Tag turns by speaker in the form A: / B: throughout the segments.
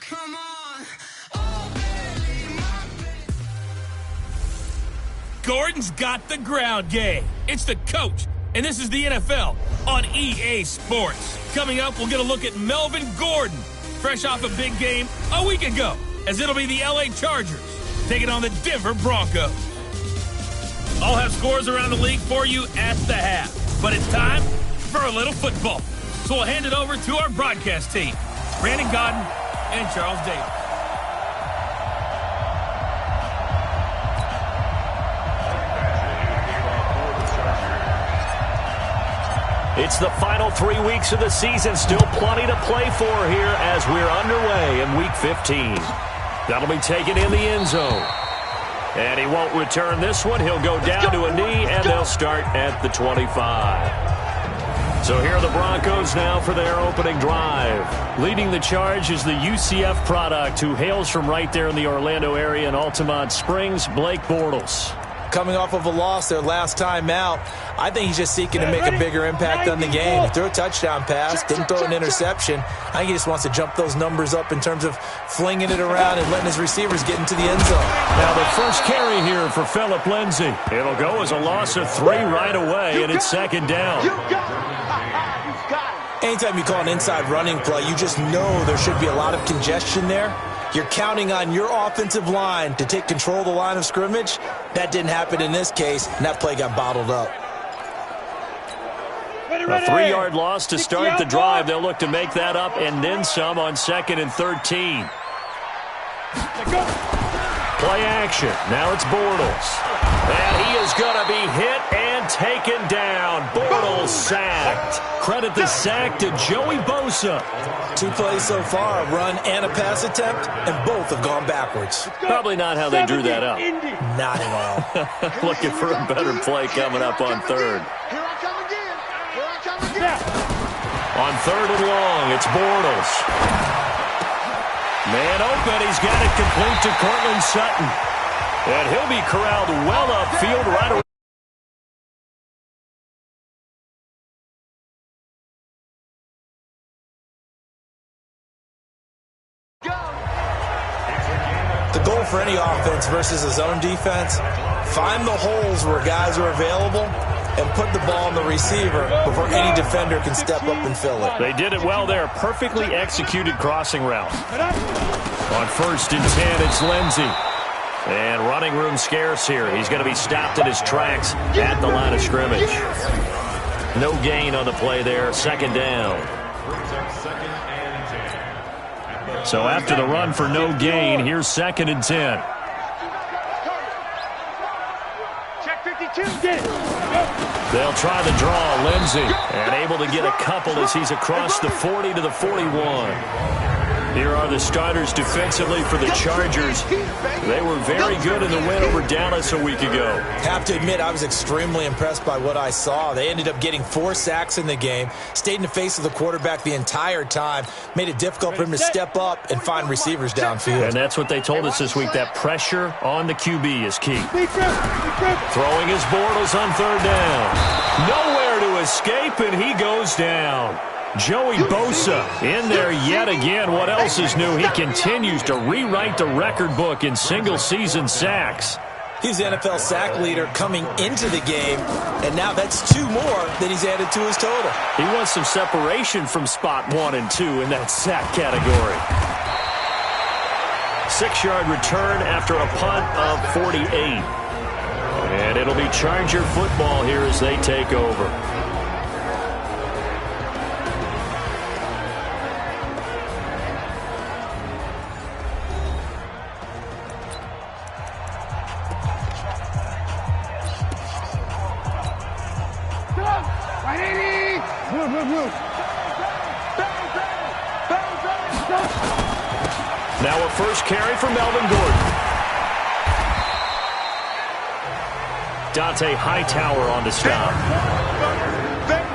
A: Come on. Oh, baby,
B: Gordon's got the ground game. It's the coach, and this is the NFL on EA Sports. Coming up, we'll get a look at Melvin Gordon, fresh off a big game a week ago, as it'll be the LA Chargers taking on the Denver Broncos. I'll have scores around the league for you at the half, but it's time for a little football. So we'll hand it over to our broadcast team, Brandon Godden and Charles Davis.
C: It's the final 3 weeks of the season. Still plenty to play for here as we're underway in Week 15. That'll be taken in the end zone. And he won't return this one. He'll go down to a knee, and they'll start at the 25. So here are the Broncos now for their opening drive. Leading the charge is the UCF product who hails from right there in the Orlando area in Altamont Springs, Blake Bortles.
D: Coming off of a loss their last time out, I think he's just seeking to make a bigger impact on the game. He threw a touchdown pass, didn't throw an interception. I think he just wants to jump those numbers up in terms of flinging it around and letting his receivers get into the end zone.
C: Now the first carry here for Phillip Lindsay. It'll go as a loss of 3 right away, and it's second down.
D: Anytime you call an inside running play, you just know there should be a lot of congestion there. You're counting on your offensive line to take control of the line of scrimmage. That didn't happen in this case, and that play got bottled up.
C: A 3-yard loss to start the drive. They'll look to make that up and then some on 2nd and 13. Play action. Now it's Bortles. And he is going to be hit and taken down. Bortles sacked. Credit the sack to Joey Bosa.
D: 2 plays so far, a run and a pass attempt, and both have gone backwards.
C: Probably not how they drew that up.
D: Not at all.
C: Looking for a better play coming up on 3rd. On 3rd and long, it's Bortles. Man open, he's got it complete to Cortland Sutton. And he'll be corralled well upfield right away.
D: The goal for any offense versus a zone defense, find the holes where guys are available and put the ball on the receiver before any defender can step up and fill it.
C: They did it well there. Perfectly executed crossing route. On 1st and 10, it's Lindsay. And running room scarce here. He's going to be stopped in his tracks at the line of scrimmage. No gain on the play there. 2nd down. So after the run for no gain, here's 2nd and 10.
E: Check 52.
C: They'll try the draw, Lindsay, and able to get a couple as he's across the 40 to the 41. Here are the starters defensively for the Chargers. They were very good in the win over Dallas a week ago.
D: Have to admit, I was extremely impressed by what I saw. They ended up getting 4 sacks in the game, stayed in the face of the quarterback the entire time, made it difficult for him to step up and find receivers downfield.
C: And that's what they told us this week, that pressure on the QB is key. Throwing his Bortles on 3rd down. Nowhere to escape, and he goes down. Joey Bosa in there yet again. What else is new? He continues to rewrite the record book in single-season sacks.
D: He's the NFL sack leader coming into the game, and now that's 2 more that he's added to his total.
C: He wants some separation from spot 1 and 2 in that sack category. 6-yard return after a punt of 48. And it'll be Charger football here as they take over. Now a first carry for Melvin Gordon. Dante Hightower on the stop.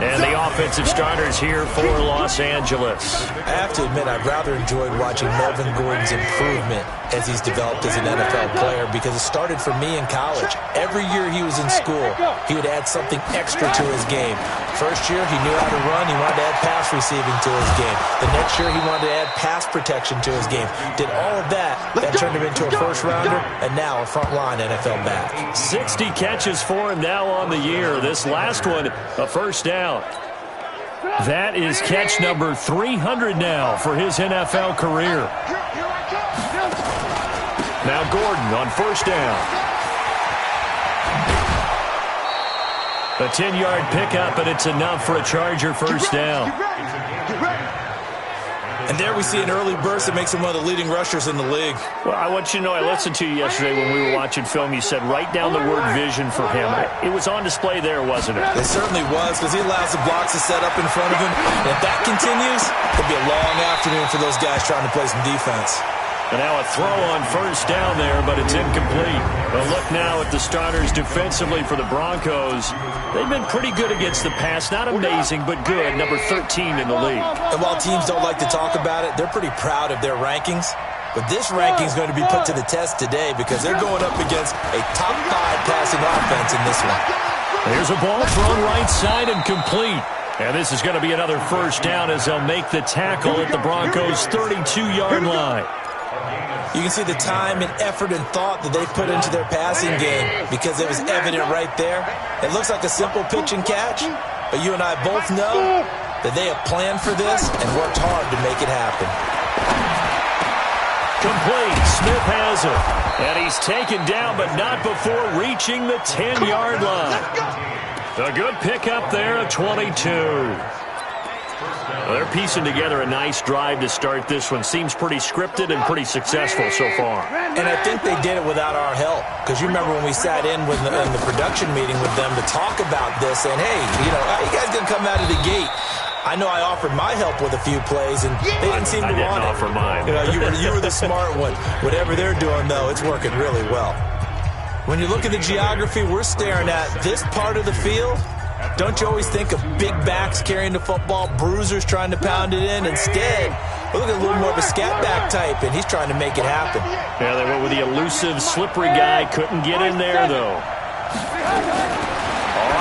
C: And the offensive starters here for Los Angeles.
D: I have to admit, I've rather enjoyed watching Melvin Gordon's improvement as he's developed as an NFL player, because it started for me in college. Every year he was in school, he would add something extra to his game. First year, he knew how to run. He wanted to add pass receiving to his game. The next year, he wanted to add pass protection to his game. Did all of that. That turned him into a first-rounder, and now a front-line NFL back.
C: 60 catches for him now on the year. This last one, a first down. That is catch number 300 now for his NFL career. Now Gordon on first down. A 10-yard pickup, and it's enough for a Charger first down.
D: And there we see an early burst that makes him one of the leading rushers in the league.
C: Well, I want you to know, I listened to you yesterday when we were watching film. You said write down the word vision for him. It was on display there, wasn't it?
D: It certainly was, because he allows the blocks to set up in front of him. And if that continues, it'll be a long afternoon for those guys trying to play some defense.
C: And now a throw on first down there, but it's incomplete. But look now at the starters defensively for the Broncos. They've been pretty good against the pass. Not amazing, but good. Number 13 in the league.
D: And while teams don't like to talk about it, they're pretty proud of their rankings. But this ranking is going to be put to the test today, because they're going up against a top 5 passing offense in this one.
C: There's a ball thrown right side and complete. And this is going to be another first down as they'll make the tackle at the Broncos' 32-yard line.
D: You can see the time and effort and thought that they put into their passing game, because it was evident right there. It looks like a simple pitch and catch, but you and I both know that they have planned for this and worked hard to make it happen.
C: Complete. Smith has it. And he's taken down, but not before reaching the 10-yard line. A good pickup there at 22. Well, they're piecing together a nice drive to start this one. Seems pretty scripted and pretty successful so far.
D: And I think they did it without our help, because you remember when we sat in with in the production meeting with them to talk about this, and hey, how you guys going to come out of the gate? I know I offered my help with a few plays, and they didn't seem to want it.
C: I didn't offer mine.
D: You were the smart one. Whatever they're doing, though, it's working really well. When you look at the geography we're staring at, this part of the field, don't you always think of big backs carrying the football, bruisers trying to pound it in? Instead, we look at a little more of a scat back type, and he's trying to make it happen.
C: Yeah, they went with the elusive, slippery guy. Couldn't get in there, though.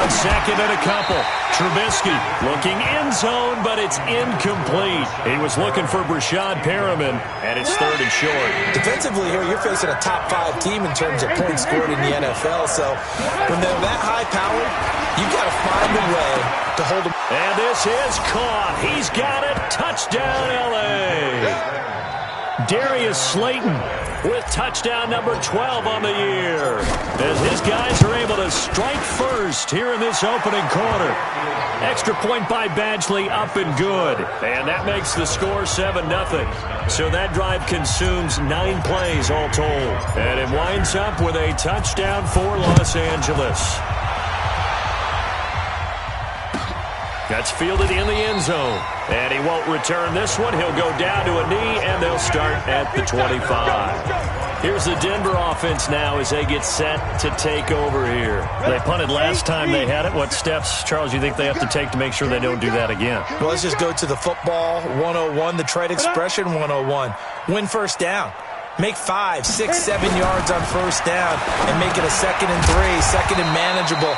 C: On second and a couple. Trubisky looking end zone, but it's incomplete. He was looking for Brashad Perriman, and it's third and short.
D: Defensively here, you're facing a top 5 team in terms of points scored in the NFL, so when they're that high-powered, you've got to find a way to hold them.
C: And this is caught. He's got it. Touchdown, L.A. Darius Slayton with touchdown number 12 on the year, as his guys are able to strike first here in this opening quarter. Extra point by Badgley, up and good. And that makes the score 7-0. So that drive consumes 9 plays all told. And it winds up with a touchdown for Los Angeles. That's fielded in the end zone. And he won't return this one. He'll go down to a knee, and they'll start at the 25. Here's the Denver offense now as they get set to take over here. They punted last time they had it. What steps, Charles, you think they have to take to make sure they don't do that again?
D: Well, let's just go to the football 101, the trade expression 101. Win first down. Make 5, 6, 7 yards on first down and make it a 2nd and 3, second and manageable.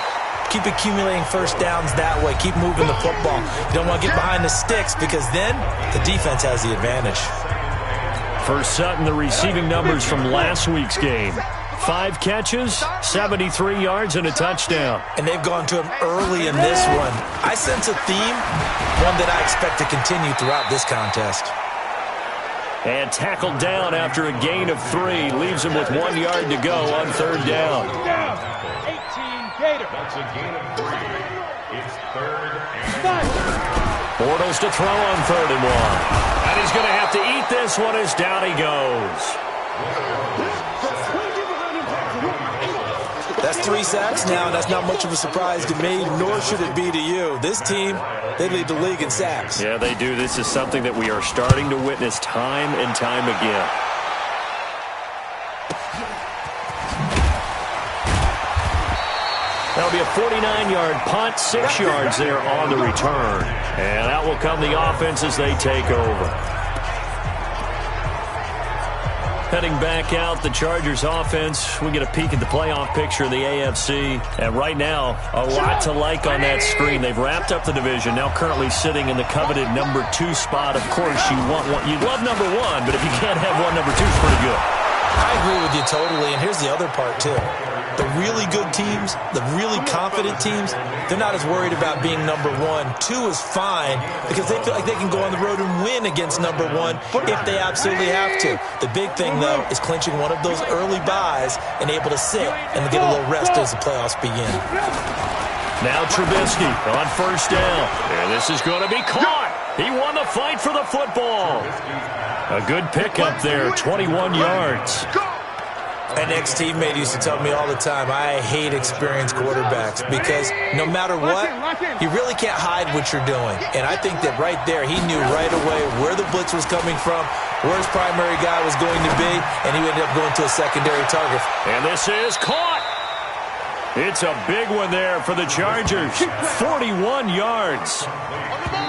D: Keep accumulating first downs that way. Keep moving the football. You don't want to get behind the sticks, because then the defense has the advantage.
C: For Sutton, the receiving numbers from last week's game. 5 catches, 73 yards, and a touchdown.
D: And they've gone to him early in this one. I sense a theme, one that I expect to continue throughout this contest.
C: And tackled down after a gain of 3. Leaves him with 1 yard to go on third down.
E: That's a gain of 3. It's third and 4.
C: Bortles to throw on 3rd and 1. And he's going to have to eat this one as down he goes.
D: That's 3 sacks now, and that's not much of a surprise to me, nor should it be to you. This team, they lead the league in sacks.
C: Yeah, they do. This is something that we are starting to witness time and time again. That'll be a 49-yard punt, 6 yards there on the return. And out will come the offense as they take over. Heading back out, the Chargers offense. We get a peek at the playoff picture of the AFC. And right now, a lot to like on that screen. They've wrapped up the division, now currently sitting in the coveted number 2 spot. Of course, you'd love number 1, but if you can't have one, number 2 is pretty good.
D: I agree with you totally, and here's the other part, too. The really good teams, the really confident teams, they're not as worried about being number 1. 2 is fine because they feel like they can go on the road and win against number 1 if they absolutely have to. The big thing, though, is clinching one of those early buys and able to sit and get a little rest as the playoffs begin.
C: Now Trubisky on first down. And this is going to be caught. He won the fight for the football. A good pickup there, 21 yards.
D: An ex-teammate used to tell me all the time, I hate experienced quarterbacks because no matter what, you really can't hide what you're doing. And I think that right there, he knew right away where the blitz was coming from, where his primary guy was going to be, and he ended up going to a secondary target.
C: And this is caught. It's a big one there for the Chargers, 41 yards.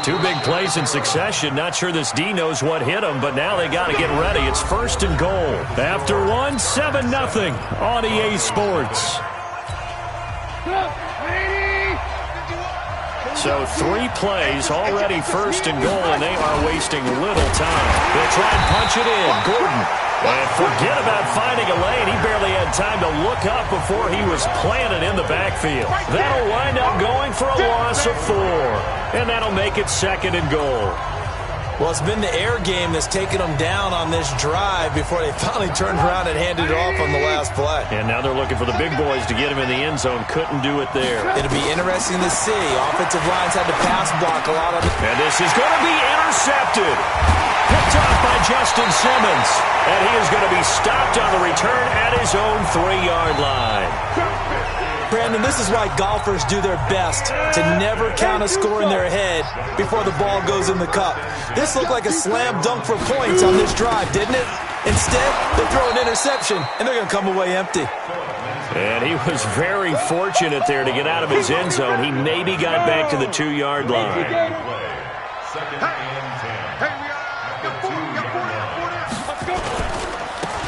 C: 2 big plays in succession. Not sure this D knows what hit him, but now they got to get ready. It's 1st and goal. After 1, 7-0 on EA Sports. So 3 plays already 1st and goal, and they are wasting little time. They'll try and punch it in. Gordon. And forget about finding a lane. He barely had time to look up before he was planted in the backfield. That'll wind up going for a loss of 4. And that'll make it 2nd and goal.
D: Well, it's been the air game that's taken them down on this drive before they finally turned around and handed it off on the last play.
C: And now they're looking for the big boys to get him in the end zone. Couldn't do it there.
D: It'll be interesting to see. Offensive lines had to pass block a lot of it.
C: And this is going to be intercepted. Picked off by Justin Simmons. And he is going to be stopped on the return at his own 3-yard line.
D: Brandon, this is why golfers do their best to never count a score in their head before the ball goes in the cup. This looked like a slam dunk for points on this drive, didn't it? Instead, they throw an interception, and they're going to come away empty.
C: And he was very fortunate there to get out of his end zone. He maybe got back to the 2-yard line.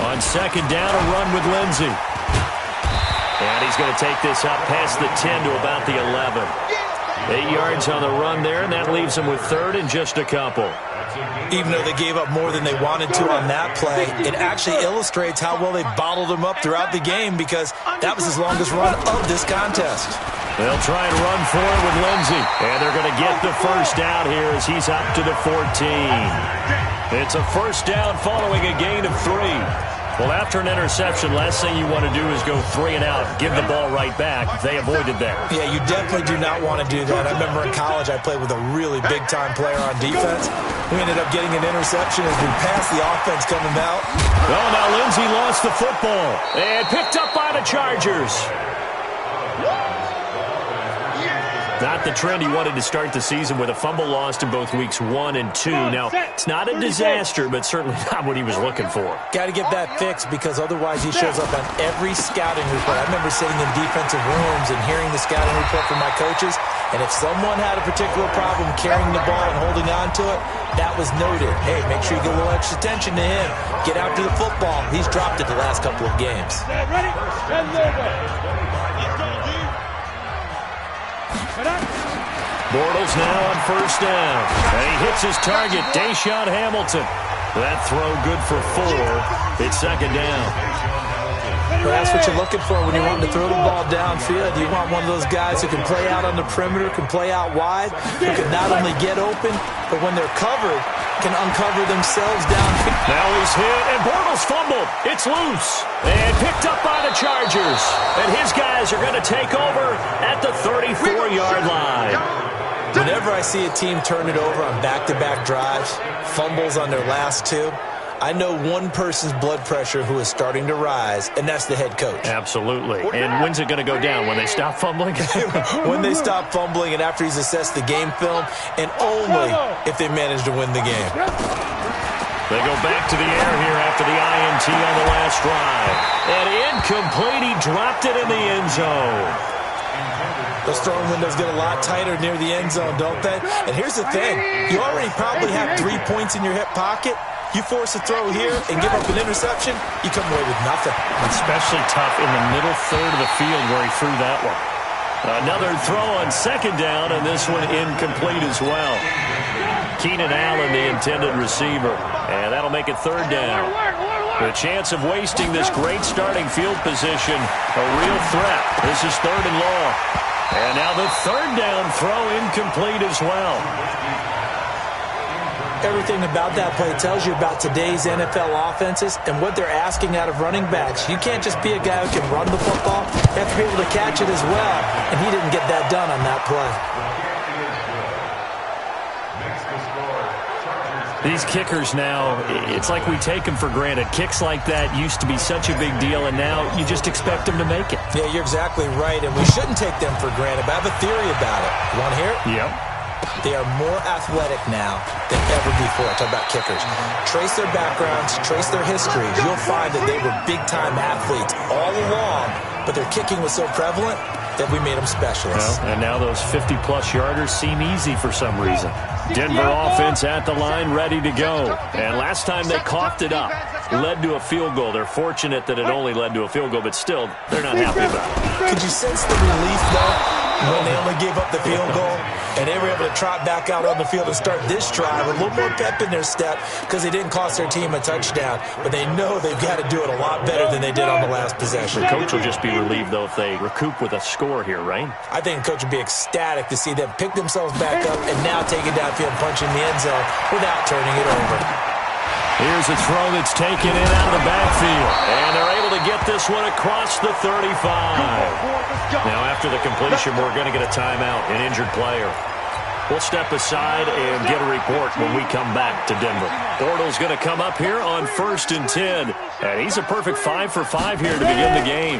C: On 2nd down, a run with Lindsey. And he's going to take this up past the 10 to about the 11. 8 yards on the run there, and that leaves him with 3rd and just a couple.
D: Even though they gave up more than they wanted to on that play, it actually illustrates how well they bottled him up throughout the game because that was his longest run of this contest.
C: They'll try and run for it with Lindsey. And they're going to get the 1st down here as he's up to the 14. It's a 1st down following a gain of 3. Well, after an interception, last thing you want to do is go 3 and out, give the ball right back. They avoided that.
D: Yeah, you definitely do not want to do that. I remember in college I played with a really big-time player on defense. We ended up getting an interception as we passed the offense coming out.
C: Oh, now Lindsey lost the football and picked up by the Chargers. Not the trend he wanted to start the season with a fumble lost in both weeks 1 and 2. Now, it's not a disaster, but certainly not what he was looking for.
D: Got to get that fixed because otherwise he shows up on every scouting report. I remember sitting in defensive rooms and hearing the scouting report from my coaches, and if someone had a particular problem carrying the ball and holding on to it, that was noted. Hey, make sure you get a little extra attention to him. Get after the football. He's dropped it the last couple of games.
F: Ready?
C: Bortles now on 1st down. And he hits his target, Deshaun Hamilton. That throw good for 4. It's 2nd down.
D: Well, that's what you're looking for when you want to throw the ball downfield. You want one of those guys who can play out on the perimeter, can play out wide, who can not only get open, but when they're covered, can uncover themselves downfield.
C: Now he's hit, and Bortles fumbled. It's loose. And picked up by the Chargers. And his guys are going to take over at the 34-yard line.
D: Whenever I see a team turn it over on back-to-back drives, fumbles on their last 2, I know one person's blood pressure who is starting to rise, and that's the head coach.
C: Absolutely. And when's it going to go down? When they stop fumbling?
D: When they stop fumbling and after he's assessed the game film, and only if they manage to win the game.
C: They go back to the air here after the INT on the last drive. And incomplete. He dropped it in the end zone.
D: Those throwing windows get a lot tighter near the end zone, don't they? And here's the thing. You already probably have 3 points in your hip pocket. You force a throw here and give up an interception, you come away with nothing.
C: Especially tough in the middle third of the field where he threw that one. Another throw on second down, and this one incomplete as well. Keenan Allen, the intended receiver. And that'll make it third down. The chance of wasting this great starting field position, a real threat. This is third and long. And now the third down throw incomplete as well.
D: Everything about that play tells you about today's NFL offenses and what they're asking out of running backs. You can't just be a guy who can run the football. You have to be able to catch it as well, and he didn't get that done on that play.
C: These kickers now, it's like we take them for granted. Kicks like that used to be such a big deal, and now you just expect them to make it.
D: Yeah, you're exactly right, and we shouldn't take them for granted, but I have a theory about it. You want to hear it?
C: Yep.
D: They are more athletic now than ever before. Talk about kickers. Trace their backgrounds, trace their histories. You'll find that they were big-time athletes all along, but their kicking was so prevalent that we made them specialists.
C: Well, and now those 50-plus yarders seem easy for some reason. Denver offense at the line, ready to go. And last time they coughed it up, led to a field goal. They're fortunate that it only led to a field goal, but still, they're not happy about it.
D: Could you sense the relief, though, when they only gave up the field goal and they were able to trot back out on the field and start this drive with a little more pep in their step because they didn't cost their team a touchdown, but they know they've got to do it a lot better than they did on the last possession.
C: The coach will just be relieved, though, if they recoup with a score here, right?
D: I think the coach would be ecstatic to see them pick themselves back up and now take it downfield and punch in the end zone without turning it over.
C: Here's a throw that's taken in out of the backfield. And they're able to get this one across the 35. Now, after the completion, we're going to get a timeout, an injured player. We'll step aside and get a report when we come back to Denver. Bortles going to come up here on 1st and 10. And he's a perfect 5 for 5 here to begin the game.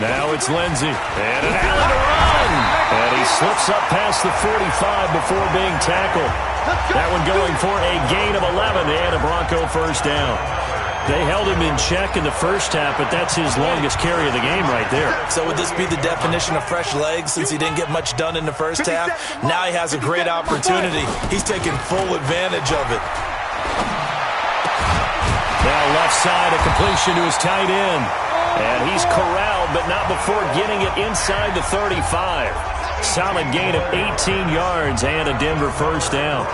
C: Now it's Lindsey. And an Allen to run. And he slips up past the 45 before being tackled. That one going for a gain of 11 and a Bronco first down. They held him in check in the first half, but that's his longest carry of the game right there.
D: So would this be the definition of fresh legs since he didn't get much done in the first half? Now he has a great opportunity. He's taking full advantage of it.
C: Now left side, a completion to his tight end. And he's corralled, but not before getting it inside the 35. Solid gain of 18 yards and a Denver first down.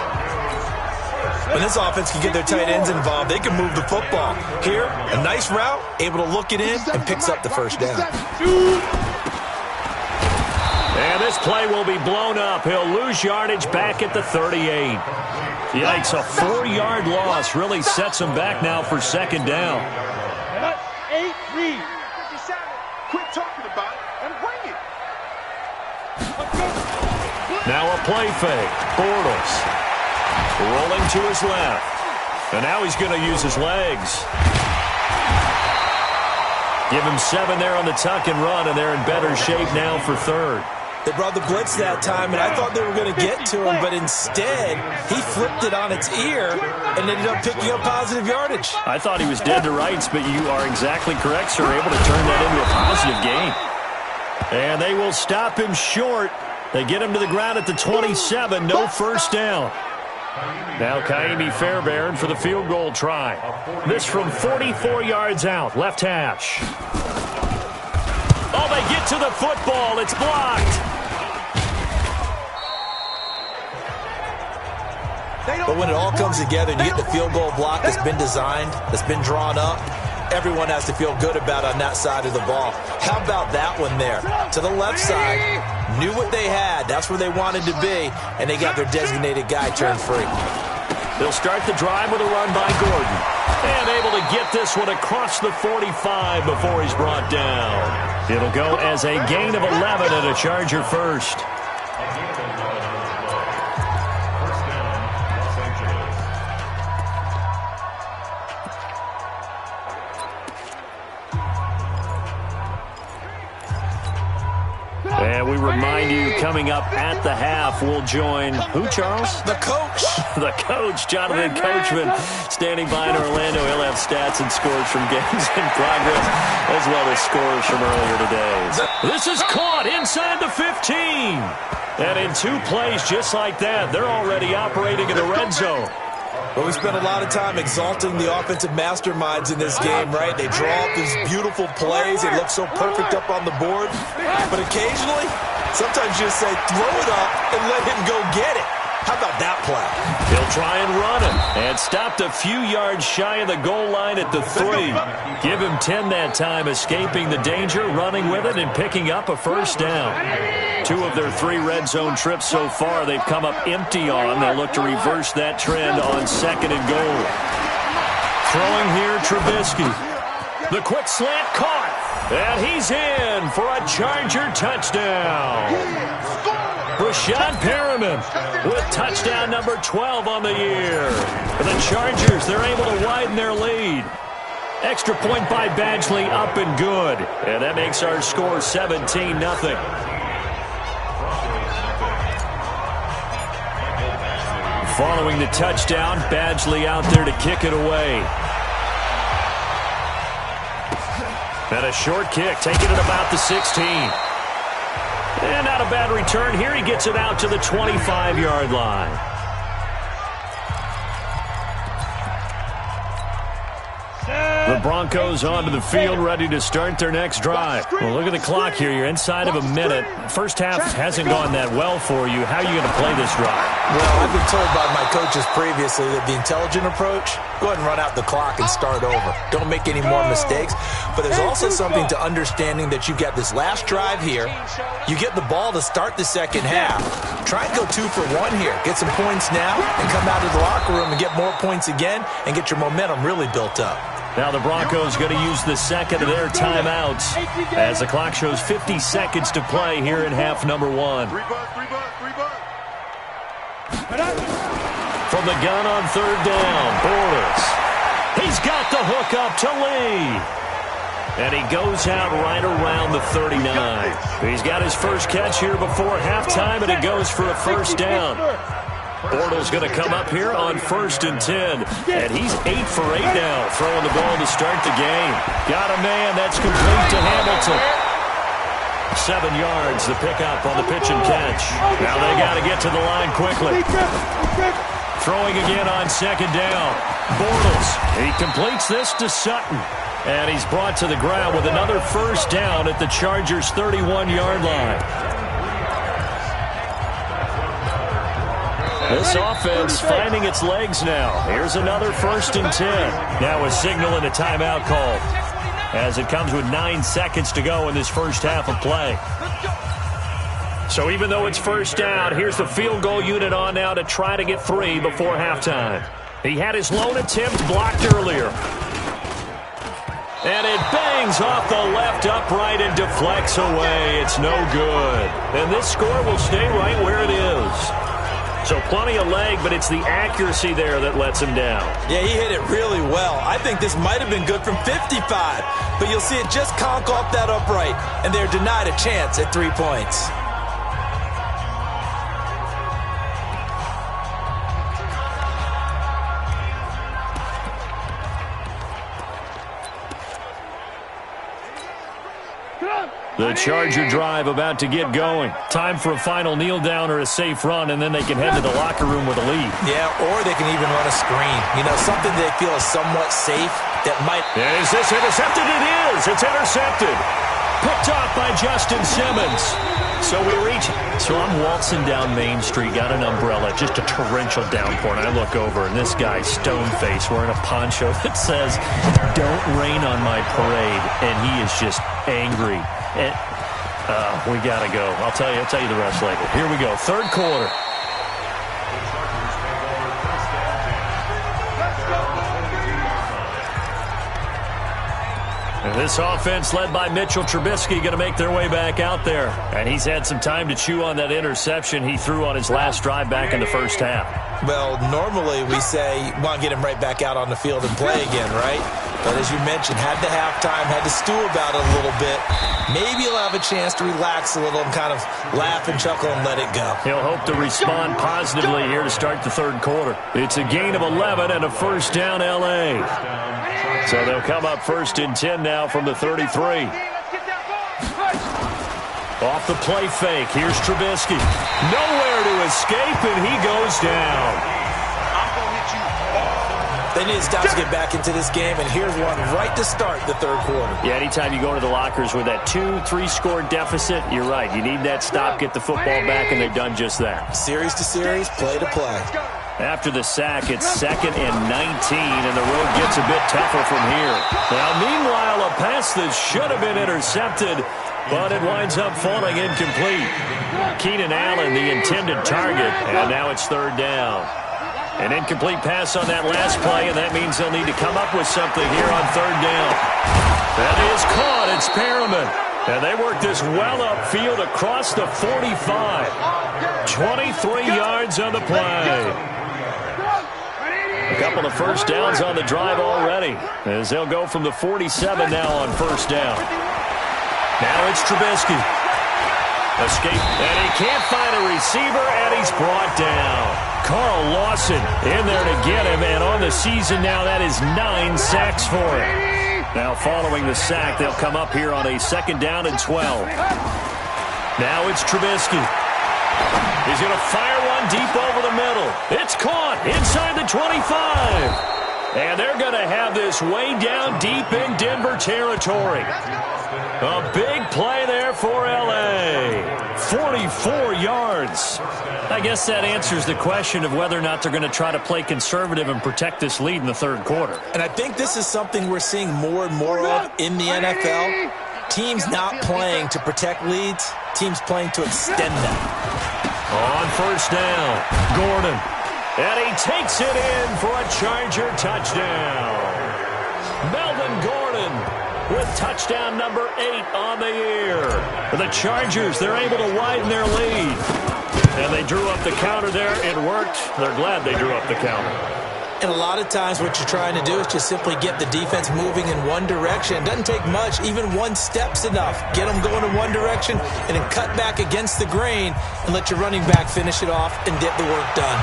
D: When this offense can get their tight ends involved, they can move the football. Here, a nice route, able to look it in, and picks up the first down.
C: And this play will be blown up. He'll lose yardage back at the 38. Yikes, a 4-yard loss really sets him back now for second down.
F: 8-3. Quit talking about it and bring it.
C: Now a play fake. Bortles rolling to his left. And now he's going to use his legs. Give him 7 there on the tuck and run, and they're in better shape now for third.
D: They brought the blitz that time, and I thought they were going to get to him, but instead, he flipped it on its ear and ended up picking up positive yardage.
C: I thought he was dead to rights, but you are exactly correct, sir. Able to turn that into a positive gain. And they will stop him short. They get him to the ground at the 27. No first down. Now Kaimi Fairbairn for the field goal try. This from 44 yards out. Left hash. Oh, they get to the football. It's blocked.
D: But when it all comes together and you get the field goal block that's been designed, that's been drawn up, everyone has to feel good about on that side of the ball. How about that one there? To the left side, knew what they had. That's where they wanted to be, and they got their designated guy turned free.
C: They'll start the drive with a run by Gordon. And able to get this one across the 45 before he's brought down. It'll go as a gain of 11 and a Charger first. And we remind you, coming up at the half, we'll join who, Charles?
D: The coach.
C: The coach, Jonathan Coachman, standing by in Orlando. He'll have stats and scores from games in progress, as well as scores from earlier today. This is caught inside the 15. And in 2 plays just like that, they're already operating in the red zone.
D: Well, we spent a lot of time exalting the offensive masterminds in this game, right? They draw up these beautiful plays. They look so perfect up on the board. But occasionally, sometimes you just say, throw it up and let him go get it. How about that play?
C: He'll try and run it. And stopped a few yards shy of the goal line at the 3. Give him 10 that time, escaping the danger, running with it, and picking up a first down. 2 of their 3 red zone trips so far, they've come up empty on. They'll look to reverse that trend on 2nd and goal. Throwing here, Trubisky. The quick slant caught. And he's in for a Charger touchdown. Rashad Perriman with touchdown number 12 on the year. For the Chargers, they're able to widen their lead. Extra point by Badgley, up and good. And that makes our score 17-0. Following the touchdown, Badgley out there to kick it away. And a short kick, taking it about the 16. And not a bad return here. He gets it out to the 25-yard line. The Broncos onto the field, ready to start their next drive. Well, look at the clock here. You're inside of a minute. First half hasn't gone that well for you. How are you going to play this drive?
D: Well, I've been told by my coaches previously that the intelligent approach, go ahead and run out the clock and start over. Don't make any more mistakes. But there's also something to understanding that you got this last drive here. You get the ball to start the second half. Try and go 2 for 1 here. Get some points now and come out of the locker room and get more points again and get your momentum really built up.
C: Now the Broncos going to use the second of their timeouts as the clock shows 50 seconds to play here in half number 1. From the gun on 3rd down, Bortles. He's got the hook up to Lee. And he goes out right around the 39. He's got his first catch here before halftime, and it goes for a first down. Bortles going to come up here on 1st and 10. And he's 8 for 8 now, throwing the ball to start the game. Got a man. That's complete to Hamilton. 7 yards, the pickup on the pitch and catch. Now they got to get to the line quickly. Throwing again on 2nd down. Bortles, he completes this to Sutton. And he's brought to the ground with another first down at the Chargers' 31-yard line. This offense finding its legs now. Here's another 1st and 10. Now a signal and a timeout call as it comes with 9 seconds to go in this first half of play. So even though it's first down, here's the field goal unit on now to try to get 3 before halftime. He had his lone attempt blocked earlier. And it bangs off the left upright and deflects away. It's no good. And this score will stay right where it is. So plenty of leg, but it's the accuracy there that lets him down.
D: Yeah, he hit it really well. I think this might have been good from 55, but you'll see it just conk off that upright, and they're denied a chance at 3 points.
C: The Charger drive about to get going. Time for a final kneel down or a safe run, and then they can head to the locker room with a lead.
D: Yeah, or they can even run a screen. You know, something they feel is somewhat safe that might...
C: And is this intercepted? It is! It's intercepted. Picked off by Justin Simmons. So we reach... So I'm waltzing down Main Street, got an umbrella, just a torrential downpour, and I look over, and this guy's stone-faced wearing a poncho that says, "Don't rain on my parade," and he is just angry. And, we gotta go. I'll tell you the rest later. Here we go. 3rd quarter. And this offense led by Mitchell Trubisky going to make their way back out there. And he's had some time to chew on that interception he threw on his last drive back in the first half.
D: Well, normally we say you want to get him right back out on the field and play again, right? But as you mentioned, had the halftime, had to stew about it a little bit. Maybe he'll have a chance to relax a little and kind of laugh and chuckle and let it go.
C: He'll hope to respond positively here to start the 3rd quarter. It's a gain of 11 and a first down, L.A. So they'll come up 1st and 10 now from the 33. Off the play fake. Here's Trubisky. Nowhere to escape, and he goes down.
D: They need to stop to get back into this game, and here's one right to start the 3rd quarter.
C: Yeah, anytime you go into the lockers with that 2-3 score deficit, you're right. You need that stop, get the football back, and they've done just that.
D: Series to series, play to play.
C: After the sack, it's 2nd and 19, and the road gets a bit tougher from here. Now, meanwhile, a pass that should have been intercepted, but it winds up falling incomplete. Keenan Allen, the intended target, and now it's 3rd down. An incomplete pass on that last play, and that means they'll need to come up with something here on 3rd down. That is caught. It's Perriman. And they work this well upfield across the 45. 23 yards on the play. A couple of 1st downs on the drive already, as they'll go from the 47 now on 1st down. Now it's Trubisky. Escape, and he can't find a receiver, and he's brought down. Carl Lawson in there to get him, and on the season now, that is 9 sacks for him. Now following the sack, they'll come up here on a 2nd down and 12. Now it's Trubisky. He's going to fire one deep over the middle. It's caught inside the 25. And they're going to have this way down deep in Denver territory. A big play there for L.A. 44 yards. I guess that answers the question of whether or not they're going to try to play conservative and protect this lead in the 3rd quarter.
D: And I think this is something we're seeing more and more of in the NFL. Teams not playing to protect leads, teams playing to extend them.
C: On 1st down, Gordon. And he takes it in for a Charger touchdown. Melvin Gordon with touchdown number 8 on the year. The Chargers, they're able to widen their lead. And they drew up the counter there. It worked. They're glad they drew up the counter.
D: And a lot of times what you're trying to do is just simply get the defense moving in one direction. It doesn't take much. Even 1 step's enough. Get them going in one direction and then cut back against the grain and let your running back finish it off and get the work done.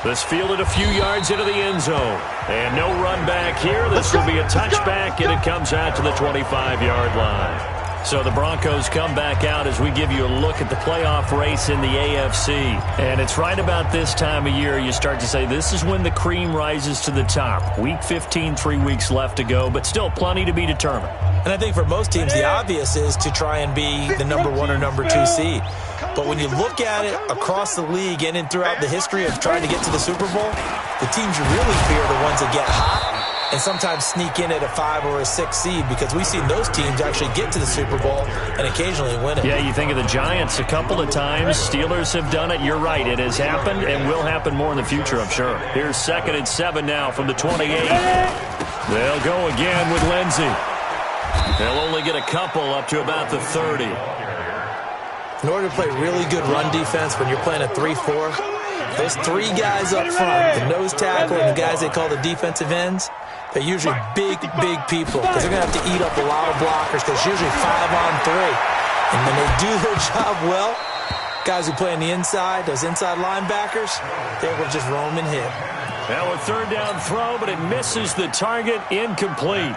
C: This fielded a few yards into the end zone. And no run back here. This will be a touchback, and it comes out to the 25-yard line. So the Broncos come back out as we give you a look at the playoff race in the AFC. And it's right about this time of year you start to say this is when the cream rises to the top. Week 15, 3 weeks left to go, but still plenty to be determined.
D: And I think for most teams, the obvious is to try and be the number 1 or number 2 seed. But when you look at it across the league and throughout the history of trying to get to the Super Bowl, the teams you really fear are the ones that get hot and sometimes sneak in at a 5 or a 6 seed, because we've seen those teams actually get to the Super Bowl and occasionally win it.
C: Yeah, you think of the Giants a couple of times. Steelers have done it. You're right. It has happened and will happen more in the future, I'm sure. Here's 2nd and 7 now from the 28. They'll go again with Lindsey. They'll only get a couple up to about the 30.
D: In order to play really good run defense when you're playing a 3-4, those 3 guys up front, the nose tackle and the guys they call the defensive ends, they're usually big, big people because they're going to have to eat up a lot of blockers because it's usually 5-on-3. And when they do their job well, guys who play on the inside, those inside linebackers, they're able to just roam and hit.
C: Now a 3rd down throw, but it misses the target, incomplete.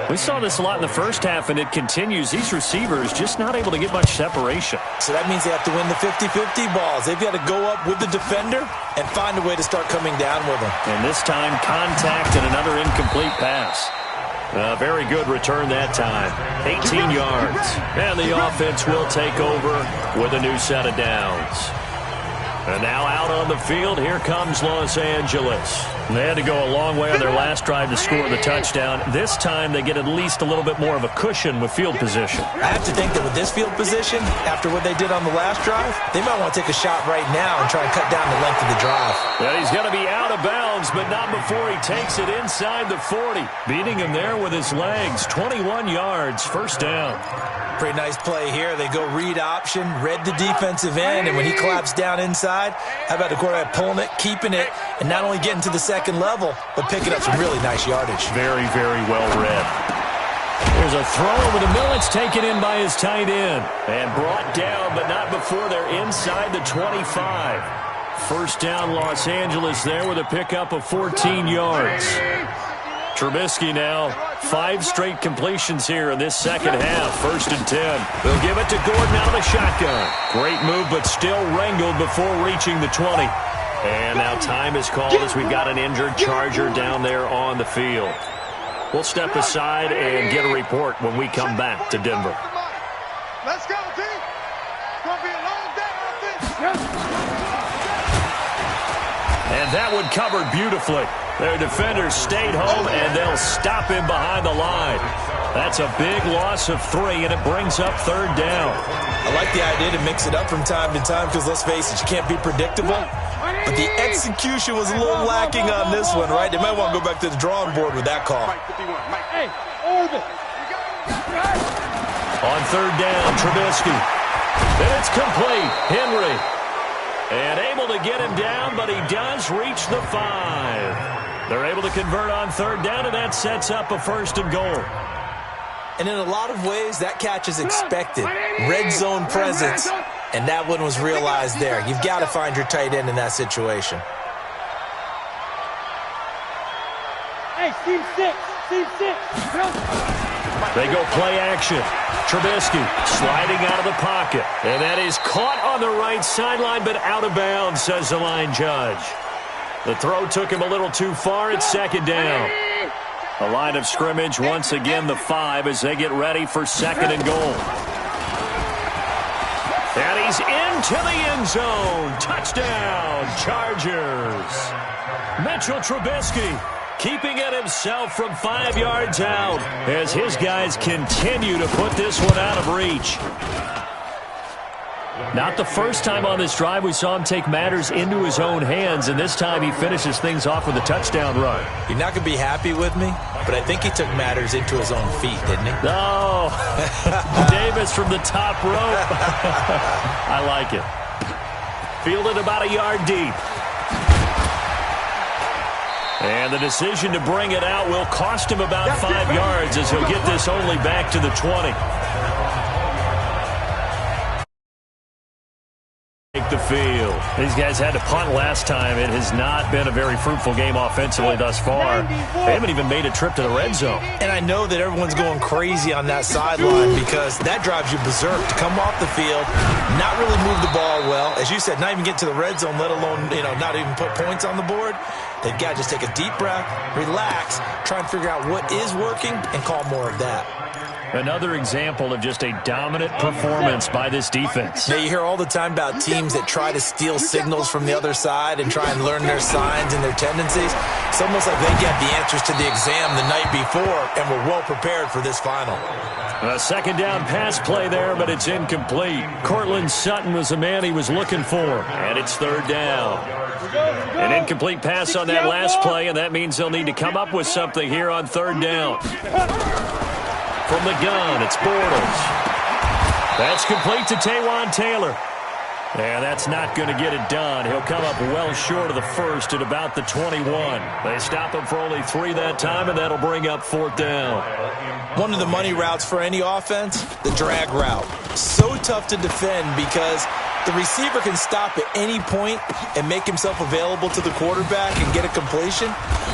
C: We saw this a lot in the first half, and it continues. These receivers just not able to get much separation.
D: So that means they have to win the 50-50 balls. They've got to go up with the defender and find a way to start coming down with them.
C: And this time, contact and another incomplete pass. A very good return that time. 18 yards. And the offense will take over with a new set of downs. And now out on the field, here comes Los Angeles. They had to go a long way on their last drive to score the touchdown. This time, they get at least a little bit more of a cushion with field position.
D: I have to think that with this field position, after what they did on the last drive, they might want to take a shot right now and try and cut down the length of the drive.
C: Well, he's going to be out of bounds, but not before he takes it inside the 40. Beating him there with his legs. 21 yards, 1st down.
D: Pretty nice play here. They go read option, read the defensive end, and when he collapsed down inside, how about the quarterback pulling it, keeping it, and not only getting to the 2nd level, but picking up some really nice yardage.
C: Very, very well read. There's a throw over the middle. It's taken in by his tight end. And brought down, but not before they're inside the 25. 1st down, Los Angeles there with a pickup of 14 yards. Trubisky now, 5 straight completions here in this second half. 1st and 10. They'll give it to Gordon out of the shotgun. Great move, but still wrangled before reaching the 20. And now time is called as we've got an injured Charger down there on the field. We'll step aside and get a report when we come back to Denver.
F: Let's go, team. It's going to be a long day on this.
C: And that one covered beautifully. Their defenders stayed home, and they'll stop him behind the line. That's a big loss of 3, and it brings up 3rd down.
D: I like the idea to mix it up from time to time because, let's face it, you can't be predictable. But the execution was a little lacking on this one, right? They might want to go back to the drawing board with that call.
F: Hey, Orbit.
C: On 3rd down, Trubisky. And it's complete. Henry. And able to get him down, but he does reach the 5. They're able to convert on 3rd down, and that sets up a 1st and goal.
D: And in a lot of ways, that catch is expected. Red zone presence, and that one was realized there. You've got to find your tight end in that situation.
F: Hey, team 6. Team 6.
C: They go play action. Trubisky sliding out of the pocket. And that is caught on the right sideline, but out of bounds, says the line judge. The throw took him a little too far. It's 2nd down. A line of scrimmage, once again the 5 as they get ready for 2nd and goal. And he's into the end zone. Touchdown, Chargers. Mitchell Trubisky keeping it himself from 5 yards out as his guys continue to put this one out of reach. Not the first time on this drive we saw him take matters into his own hands, and this time he finishes things off with a touchdown run.
D: You're not going to be happy with me, but I think he took matters into his own feet, didn't he?
C: No. Davis from the top rope. I like it. Fielded about a yard deep. And the decision to bring it out will cost him about 5 yards as he'll get this only back to the 20. The field. These guys had to punt last time. It has not been a very fruitful game offensively thus far. They haven't even made a trip to the red zone.
D: And I know that everyone's going crazy on that sideline because that drives you berserk to come off the field, not really move the ball well. As you said, not even get to the red zone, let alone, not even put points on the board. They've got to just take a deep breath, relax, try and figure out what is working, and call more of that.
C: Another example of just a dominant performance by this defense.
D: Yeah, you hear all the time about teams that try to steal signals from the other side and try and learn their signs and their tendencies. It's almost like they get the answers to the exam the night before and were well prepared for this final.
C: A 2nd down pass play there, but it's incomplete. Cortland Sutton was the man he was looking for, and it's 3rd down. An incomplete pass on that last play, and that means they'll need to come up with something here on 3rd down. From the gun, it's Bortles. That's complete to Taywan Taylor. And that's not going to get it done. He'll come up well short of the 1st at about the 21. They stop him for only 3 that time, and that'll bring up 4th down.
D: One of the money routes for any offense, the drag route. So tough to defend because the receiver can stop at any point and make himself available to the quarterback and get a completion.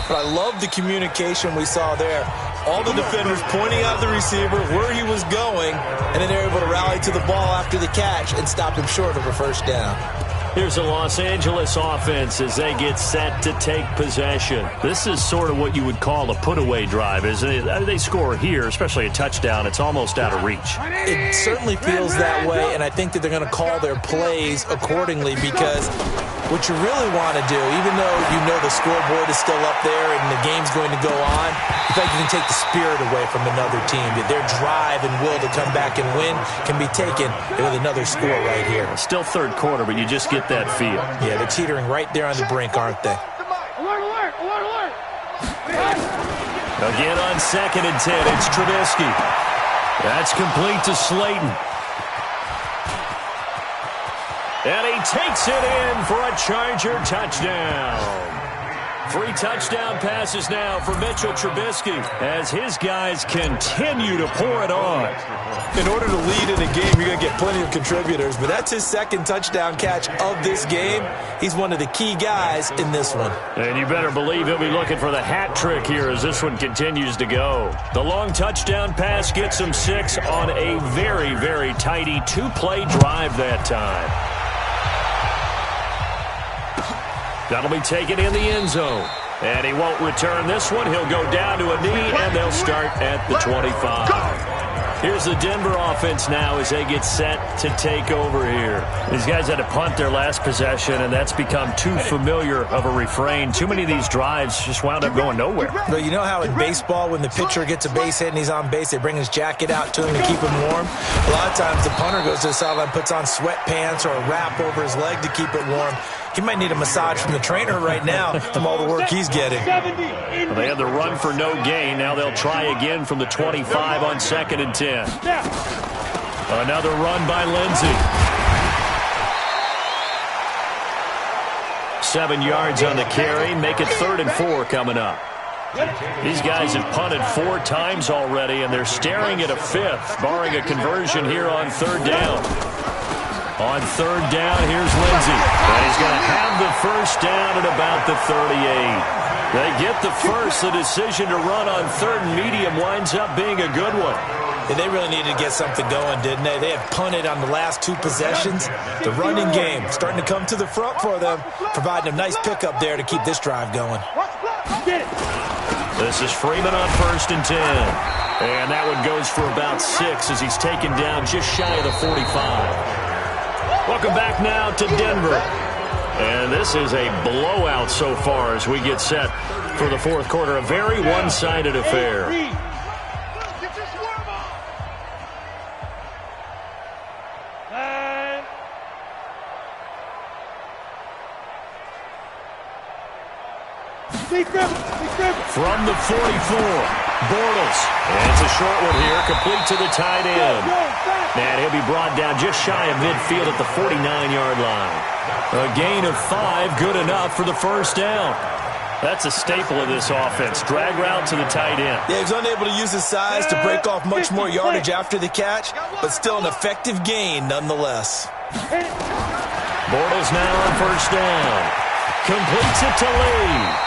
D: But I love the communication we saw there. All the defenders pointing out the receiver where he was going, and then they're able to rally to the ball after the catch and stop him short of a 1st down.
C: Here's the Los Angeles offense as they get set to take possession. This is sort of what you would call a put-away drive, isn't it? They score here, especially a touchdown. It's almost out of reach.
D: It certainly feels that way, and I think that they're going to call their plays accordingly because what you really want to do, even though you know the scoreboard is still up there and the game's going to go on, in fact, you can take the spirit away from another team. Their drive and will to come back and win can be taken with another score right here.
C: Still 3rd quarter, but you just get that feel.
D: Yeah, they're teetering right there on the brink, aren't they?
F: Alert, alert, alert, alert.
C: Again on 2nd and 10, it's Trubisky. That's complete to Slayton. And he takes it in for a Charger touchdown. 3 touchdown passes now for Mitchell Trubisky as his guys continue to pour it on.
D: In order to lead in a game, you're going to get plenty of contributors, but that's his 2nd touchdown catch of this game. He's one of the key guys in this one.
C: And you better believe he'll be looking for the hat trick here as this one continues to go. The long touchdown pass gets him 6 on a very, very tidy 2-play drive that time. That'll be taken in the end zone. And he won't return this one. He'll go down to a knee, and they'll start at the 25. Here's the Denver offense now as they get set to take over here. These guys had to punt their last possession, and that's become too familiar of a refrain. Too many of these drives just wound up going nowhere.
D: But you know how in baseball, when the pitcher gets a base hit and he's on base, they bring his jacket out to him to keep him warm? A lot of times the punter goes to the sideline, puts on sweatpants or a wrap over his leg to keep it warm. He might need a massage from the trainer right now from all the work he's getting.
C: Well, they had the run for no gain. Now they'll try again from the 25 on 2nd and 10. Another run by Lindsey. 7 yards on the carry. Make it 3rd and 4 coming up. These guys have punted 4 times already, and they're staring at a 5th, barring a conversion here on 3rd down. On 3rd down, here's Lindsey. And he's going to have the 1st down at about the 38. They get the first. The decision to run on 3rd and medium winds up being a good one.
D: And they really needed to get something going, didn't they? They have punted on the last 2 possessions. The running game starting to come to the front for them, providing a nice pickup there to keep this drive going.
C: This is Freeman on 1st and 10. And that one goes for about 6 as he's taken down just shy of the 45. Welcome back now to Denver. And this is a blowout so far as we get set for the 4th quarter. A very one-sided affair. From the 44, Bortles. And it's a short one here, complete to the tight end. And he'll be brought down just shy of midfield at the 49-yard line. A gain of 5, good enough for the 1st down. That's a staple of this offense. Drag route to the tight end.
D: Yeah, he was unable to use his size to break off much more yardage after the catch, but still an effective gain nonetheless.
C: Bortles now on 1st down. Completes it to Lee.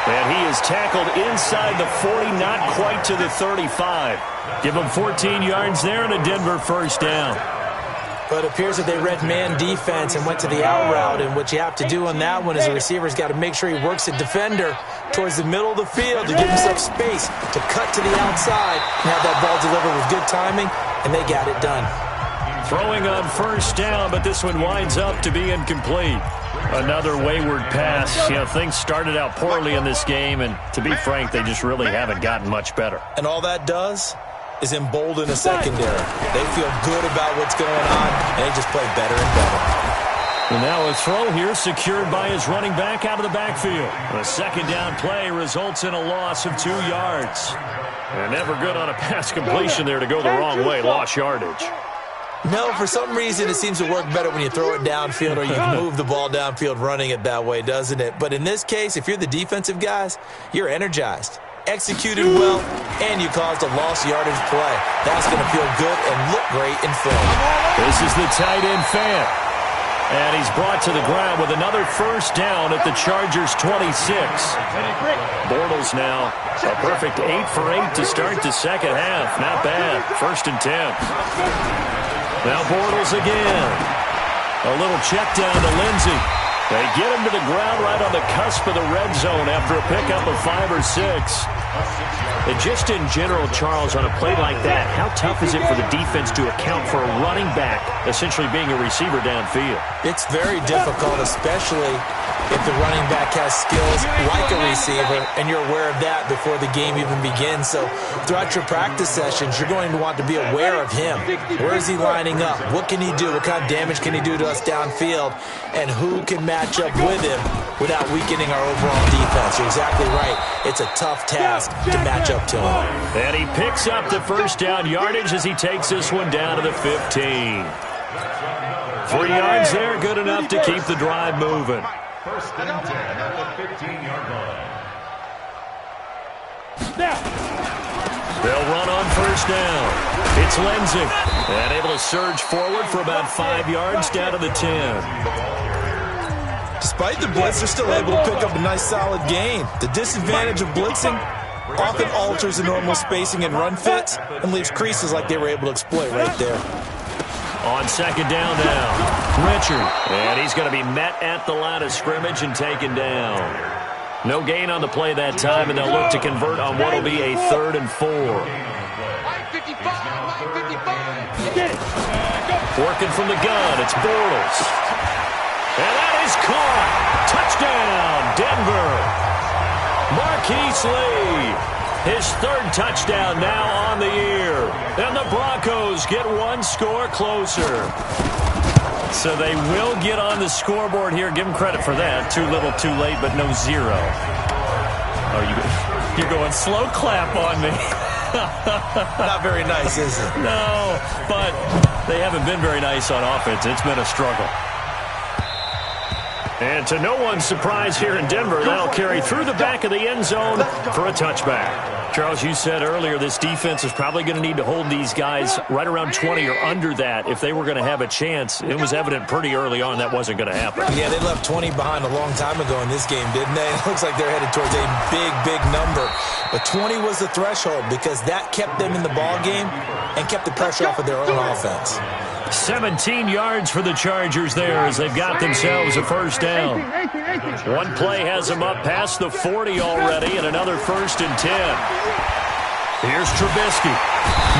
C: And he is tackled inside the 40, not quite to the 35. Give him 14 yards there and a Denver 1st down.
D: But it appears that they read man defense and went to the out route, and what you have to do on that one is the receiver's got to make sure he works the defender towards the middle of the field to give himself space to cut to the outside and have that ball delivered with good timing, and they got it done.
C: Throwing on 1st down, but this one winds up to be incomplete. Another wayward pass. You know, things started out poorly in this game, and to be frank, they just really haven't gotten much better.
D: And all that does is embolden a secondary. They feel good about what's going on, and they just play better and better.
C: And now a throw here secured by his running back out of the backfield. A 2nd down play results in a loss of 2 yards. And never good on a pass completion there to go the wrong way. Lost yardage.
D: No, for some reason it seems to work better when you throw it downfield or you move the ball downfield running it that way, doesn't it? But in this case, if you're the defensive guys, you're energized, executed well, and you caused a lost yardage play. That's going to feel good and look great in film.
C: This is the tight end fan. And he's brought to the ground with another 1st down at the Chargers' 26. Bortles now a perfect 8 for 8 to start the 2nd half. Not bad. 1st and 10. Now Bortles again. A little check down to Lindsey. They get him to the ground right on the cusp of the red zone after a pickup of 5 or 6. And just in general, Charles, on a play like that, how tough is it for the defense to account for a running back essentially being a receiver downfield?
D: It's very difficult, especially if the running back has skills like a receiver, and you're aware of that before the game even begins. So throughout your practice sessions, you're going to want to be aware of him. Where is he lining up? What can he do? What kind of damage can he do to us downfield? And who can match up with him without weakening our overall defense? You're exactly right. It's a tough task to match up to him.
C: And he picks up the 1st down yardage as he takes this one down to the 15. 3 yards there, good enough to keep the drive moving.
E: First and 10 at the 15-yard line.
C: They'll run on first down. It's Lenzik. And able to surge forward for about 5 yards down to the 10.
D: Despite the blitz, they're still able to pick up a nice solid gain. The disadvantage of blitzing often alters the normal spacing and run fits and leaves creases like they were able to exploit right there.
C: On second down now, Richard. And he's going to be met at the line of scrimmage and taken down. No gain on the play that time, and they'll look to convert on what will be a 3rd and 4. Working from the gun, it's Bortles. And that is caught. Touchdown, Denver. Marquise Lee, his 3rd touchdown now on the year. And the Broncos get one score closer. So they will get on the scoreboard here. Give them credit for that. Too little, too late, but no 0. Oh, you're going slow clap on me.
D: Not very nice, is it?
C: No, but they haven't been very nice on offense. It's been a struggle. And to no one's surprise here in Denver, that'll carry through the back of the end zone for a touchback. Charles, you said earlier this defense is probably going to need to hold these guys right around 20 or under that if they were going to have a chance. It was evident pretty early on that wasn't going to happen.
D: Yeah, they left 20 behind a long time ago in this game, didn't they? It looks like they're headed towards a big, big number. But 20 was the threshold because that kept them in the ball game and kept the pressure off of their own offense.
C: 17 yards for the Chargers there as they've got themselves a first down. One play has them up past the 40 already and another 1st and 10. Here's Trubisky.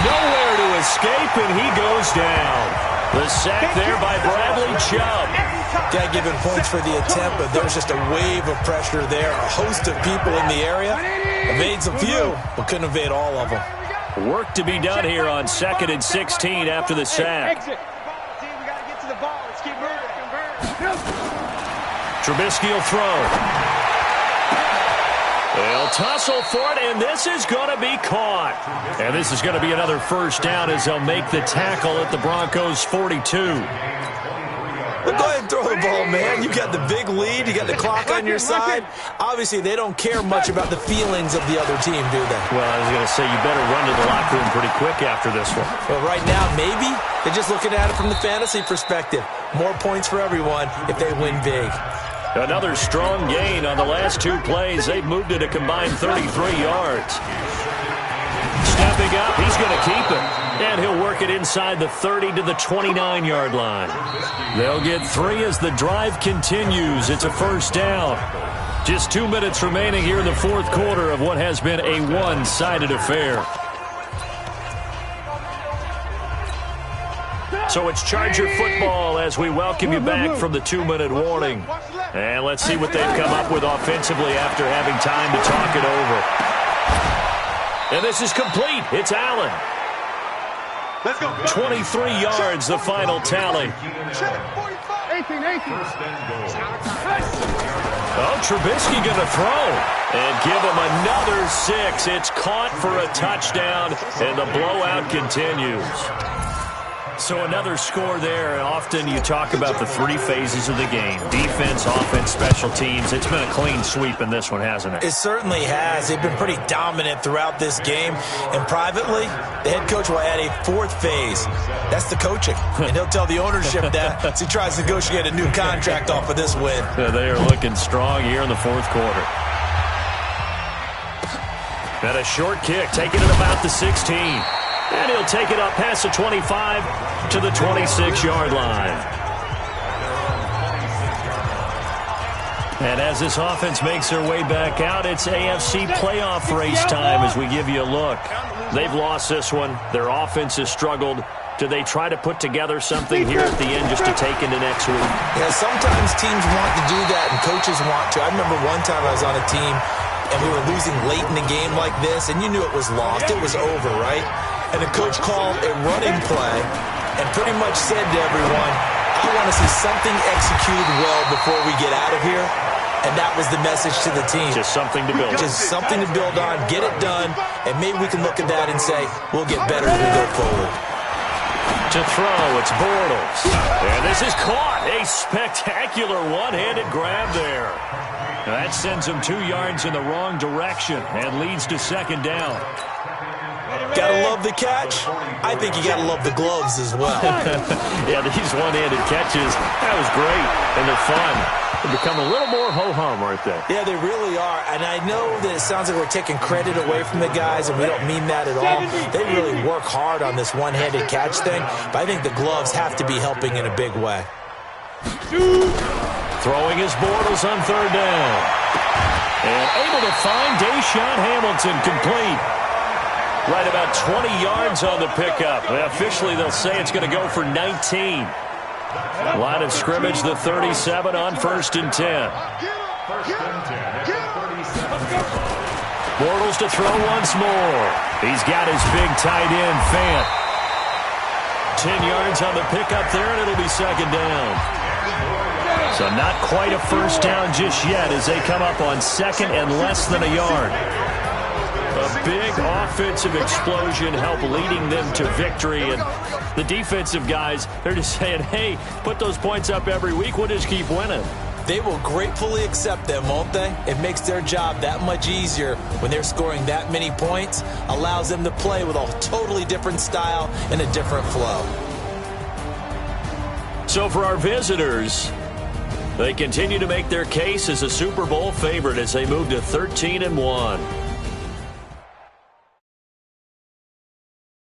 C: Nowhere to escape, and he goes down. The sack there by Bradley Chubb.
D: Got to give him points for the attempt, but there's just a wave of pressure there. A host of people in the area. Evades a few, but couldn't evade all of them.
C: Work to be done here on 2nd and 16 after the sack. Trubisky will throw. They'll tussle for it, and this is going to be caught. And this is going to be another first down as they'll make the tackle at the Broncos' 42.
D: Well, go ahead and throw the ball, man. You got the big lead. You got the clock on your side. Obviously, they don't care much about the feelings of the other team, do they?
C: Well, I was going to say, you better run to the locker room pretty quick after this one.
D: Well, right now, maybe. They're just looking at it from the fantasy perspective. More points for everyone if they win big.
C: Another strong gain on the last 2 plays. They've moved it a combined 33 yards. Stepping up, he's going to keep it. And he'll work it inside the 30 to the 29-yard line. They'll get 3 as the drive continues. It's a first down. Just 2 minutes remaining here in the 4th quarter of what has been a one-sided affair. So it's Charger football as we welcome you back from the 2-minute warning. And let's see what they've come up with offensively after having time to talk it over. And this is complete. It's Allen. 23 yards, the final tally. Oh, Trubisky going to throw and give him another 6. It's caught for a touchdown, and the blowout continues. So another score there, and often you talk about the 3 phases of the game. Defense, offense, special teams. It's been a clean sweep in this one, hasn't it?
D: It certainly has. They've been pretty dominant throughout this game. And privately, the head coach will add a 4th phase. That's the coaching. And he'll tell the ownership that as he tries to negotiate a new contract off of this win.
C: Yeah, they are looking strong here in the 4th quarter. And a short kick, taking it about the 16. And he'll take it up past the 25 to the 26-yard line. And as this offense makes their way back out, it's AFC playoff race time as we give you a look. They've lost this one. Their offense has struggled. Do they try to put together something here at the end just to take into next week?
D: Yeah, sometimes teams want to do that and coaches want to. I remember one time I was on a team and we were losing late in the game like this, and you knew it was lost. It was over, right? And the coach called a running play and pretty much said to everyone, I want to see something executed well before we get out of here. And that was the message to the team.
C: Just something to build on.
D: Just something to build on, get it done, and maybe we can look at that and say, we'll get better as we go forward.
C: To throw, it's Bortles. And this is caught. A spectacular one-handed grab there. That sends him 2 yards in the wrong direction and leads to second down.
D: Gotta love the catch. I think you gotta love the gloves as well.
C: Yeah, these one-handed catches, that was great, and they're fun. They become a little more ho-hum, aren't they?
D: Yeah, they really are. And I know that it sounds like we're taking credit away from the guys, and we don't mean that at all. They really work hard on this one-handed catch thing, but I think the gloves have to be helping in a big way.
C: Throwing his Bortles on third down. And able to find Deshaun Hamilton complete. Right about 20 yards on the pickup. Officially, they'll say it's going to go for 19. Line of scrimmage, the 37 on 1st and 10. Bortles to throw once more. He's got his big tight end, Fant. 10 yards on the pickup there, and it'll be second down. So not quite a first down just yet as they come up on second and less than a yard. A big offensive explosion help leading them to victory. And the defensive guys, they're just saying, hey, put those points up every week. We'll just keep winning.
D: They will gratefully accept them, won't they? It makes their job that much easier when they're scoring that many points. Allows them to play with a totally different style and a different flow.
C: So for our visitors, they continue to make their case as a Super Bowl favorite as they move to 13-1.